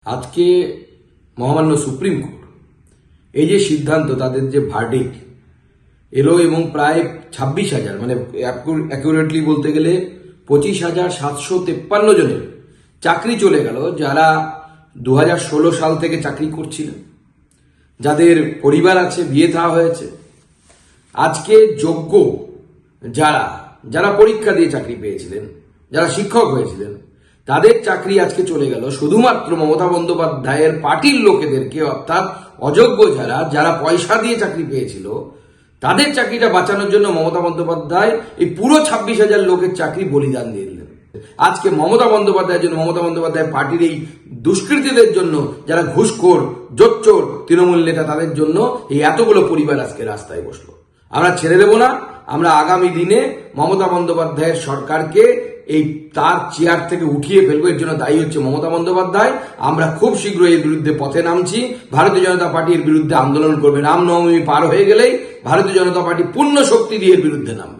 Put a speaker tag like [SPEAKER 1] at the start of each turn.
[SPEAKER 1] আজকে মহামান্য supreme court এই যে সিদ্ধান্ত, তাদের যে ভার্ডিক্ট এলো এবং প্রায় 26,000 মানে অ্যাকুরেটলি বলতে গেলে 25,753 জনের চাকরি চলে গেল, যারা 2016 সাল থেকে চাকরি করছিলেন, যাদের পরিবার আছে, বিয়ে থা হয়েছে। আজকে যোগ্য যারা যারা পরীক্ষা দিয়ে চাকরি পেয়েছিলেন, যারা শিক্ষক হয়েছিলেন, তাদের চাকরি আজকে চলে গেল শুধুমাত্র মমতা বন্দ্যোপাধ্যায়ের পার্টির লোকেদেরকে, অর্থাৎ অযোগ্য যারা যারা পয়সা দিয়ে চাকরি পেয়েছিল, তাদের চাকরিটা বাঁচানোর জন্য মমতা বন্দ্যোপাধ্যায় এই পুরো 26,000 লোকের চাকরি বলিদান দিয়ে দিলেন। আজকে মমতা বন্দ্যোপাধ্যায়ের জন্য, মমতা বন্দ্যোপাধ্যায় পার্টির এই দুষ্কৃতীদের জন্য, যারা ঘুষখোর, জোচ্চোর তৃণমূল নেতা, তাদের জন্য এই এতগুলো পরিবার আজকে রাস্তায় বসলো। আমরা ছেড়ে দেব না। আমরা আগামী দিনে মমতা বন্দ্যোপাধ্যায়ের সরকারকে এই তার চেয়ার থেকে উঠিয়ে ফেলবো। এর জন্য দায়ী হচ্ছে মমতা বন্দ্যোপাধ্যায়। আমরা খুব শীঘ্রই এর বিরুদ্ধে পথে নামছি। ভারতীয় জনতা পার্টি এর বিরুদ্ধে আন্দোলন করবে। রামনবমী পার হয়ে গেলেই ভারতীয় জনতা পার্টি পূর্ণ শক্তি দিয়ে এর বিরুদ্ধে নামবে।